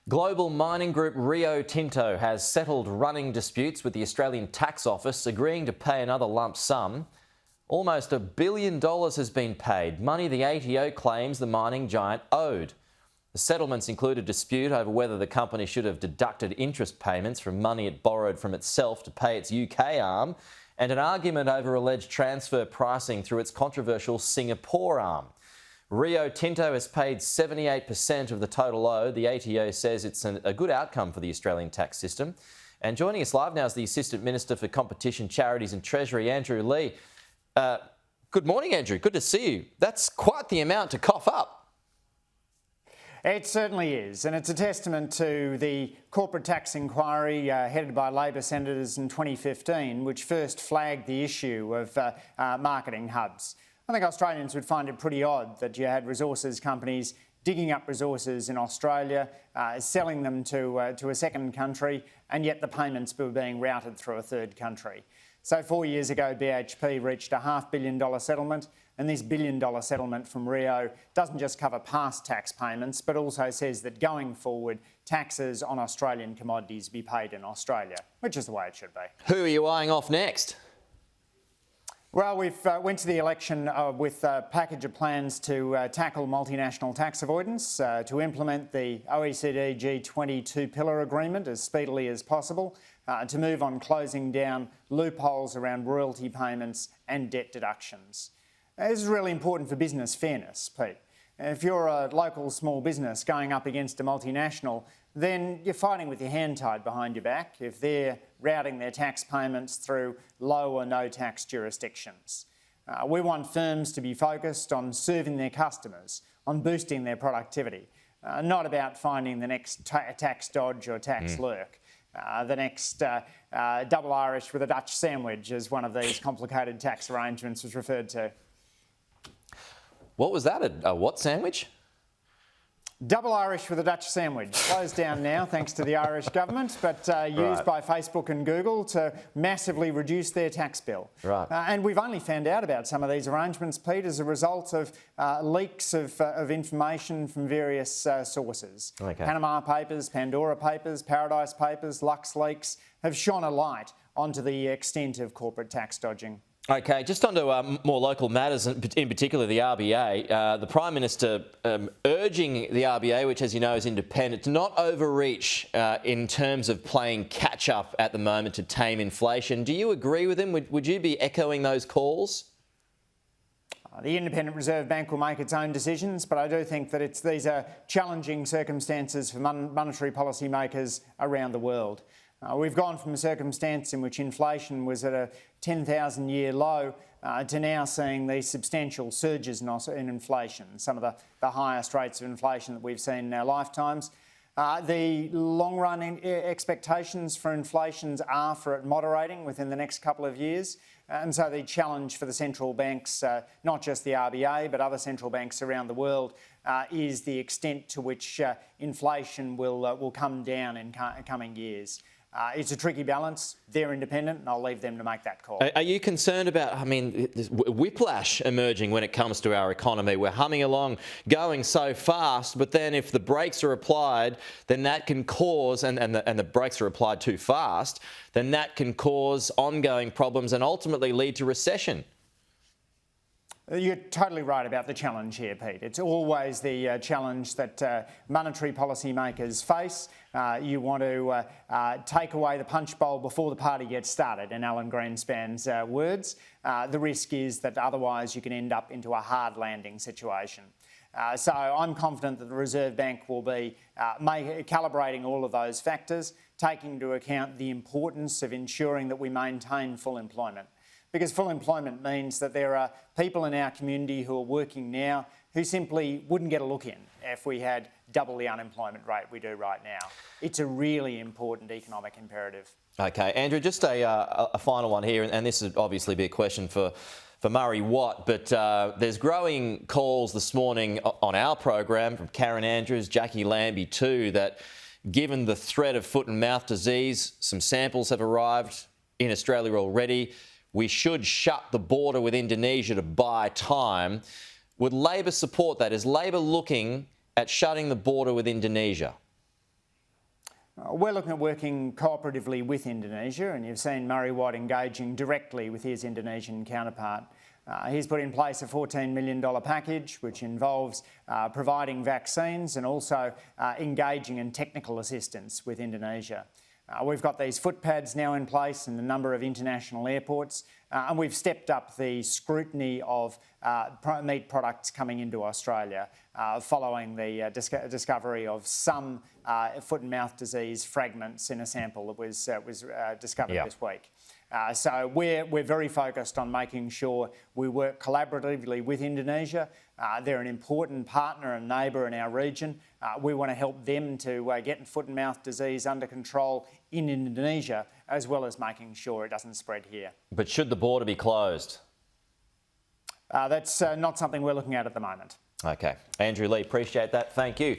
Global mining group Rio Tinto has settled running disputes with the Australian Tax Office, agreeing to pay another lump sum. Almost $1 billion has been paid, money the ATO claims the mining giant owed. The settlements include a dispute over whether the company should have deducted interest payments from money it borrowed from itself to pay its UK arm, and an argument over alleged transfer pricing through its controversial Singapore arm. Rio Tinto has paid 78% of the total owed. The ATO says it's a good outcome for the Australian tax system. And joining us live now is the Assistant Minister for Competition, Charities and Treasury, Andrew Leigh. Good morning, Andrew. Good to see you. That's quite the amount to cough up. It certainly is, and it's a testament to the corporate tax inquiry headed by Labor senators in 2015, which first flagged the issue of marketing hubs. I think Australians would find it pretty odd that you had resources companies digging up resources in Australia, selling them to a second country, and yet the payments were being routed through a third country. So 4 years ago, BHP reached a $500 million settlement, and this $1 billion settlement from Rio doesn't just cover past tax payments, but also says that going forward, taxes on Australian commodities be paid in Australia, which is the way it should be. Who are you eyeing off next? Well, we've went to the election with a package of plans to tackle multinational tax avoidance, to implement the OECD G20 two-pillar agreement as speedily as possible, to move on closing down loopholes around royalty payments and debt deductions. This is really important for business fairness, Pete. If you're a local small business going up against a multinational, then you're fighting with your hand tied behind your back if they're routing their tax payments through low or no tax jurisdictions. We want firms to be focused on serving their customers, on boosting their productivity, not about finding the next tax dodge or tax lurk, the next double Irish with a Dutch sandwich, as one of these complicated tax arrangements was referred to. What was that, a what sandwich? Double Irish with a Dutch sandwich. Closed down now thanks to the Irish government, but used by Facebook and Google to massively reduce their tax bill. Right. And we've only found out about some of these arrangements, Pete, as a result of leaks of information from various sources. Okay. Panama Papers, Pandora Papers, Paradise Papers, LuxLeaks have shone a light onto the extent of corporate tax dodging. Okay, just onto more local matters, in particular the RBA. The Prime Minister urging the RBA, which as you know is independent, to not overreach in terms of playing catch-up at the moment to tame inflation. Do you agree with him? Would you be echoing those calls? The Independent Reserve Bank will make its own decisions, but I do think that these are challenging circumstances for monetary policymakers around the world. We've gone from a circumstance in which inflation was at a 10,000-year low to now seeing these substantial surges in inflation, some of the highest rates of inflation that we've seen in our lifetimes. The long-run expectations for inflation are for it moderating within the next couple of years. And so the challenge for the central banks, not just the RBA, but other central banks around the world, is the extent to which inflation will come down in coming years. It's a tricky balance. They're independent, and I'll leave them to make that call. Are you concerned about, there's whiplash emerging when it comes to our economy? We're humming along, going so fast, but then if the brakes are applied, then that can cause, and the brakes are applied too fast, then that can cause ongoing problems and ultimately lead to recession. You're totally right about the challenge here, Pete. It's always the challenge that monetary policymakers face. You want to take away the punch bowl before the party gets started, in Alan Greenspan's words. The risk is that otherwise you can end up into a hard landing situation. So I'm confident that the Reserve Bank will be calibrating all of those factors, taking into account the importance of ensuring that we maintain full employment. Because full employment means that there are people in our community who are working now who simply wouldn't get a look in if we had double the unemployment rate we do right now. It's a really important economic imperative. Okay, Andrew, just a final one here, and this would obviously be a question for Murray Watt, but there's growing calls this morning on our program from Karen Andrews, Jackie Lambie too, that given the threat of foot and mouth disease, some samples have arrived in Australia already. We should shut the border with Indonesia to buy time. Would Labor support that? Is Labor looking at shutting the border with Indonesia? We're looking at working cooperatively with Indonesia, and you've seen Murray Watt engaging directly with his Indonesian counterpart. He's put in place a $14 million package which involves providing vaccines and also engaging in technical assistance with Indonesia. We've got these footpads now in place in a number of international airports, and we've stepped up the scrutiny of meat products coming into Australia following the discovery of some foot and mouth disease fragments in a sample that was discovered this week. So we're very focused on making sure we work collaboratively with Indonesia. They're an important partner and neighbour in our region. We want to help them to get foot and mouth disease under control in Indonesia, as well as making sure it doesn't spread here. But should the border be closed? That's not something we're looking at the moment. Okay. Andrew Leigh, appreciate that. Thank you.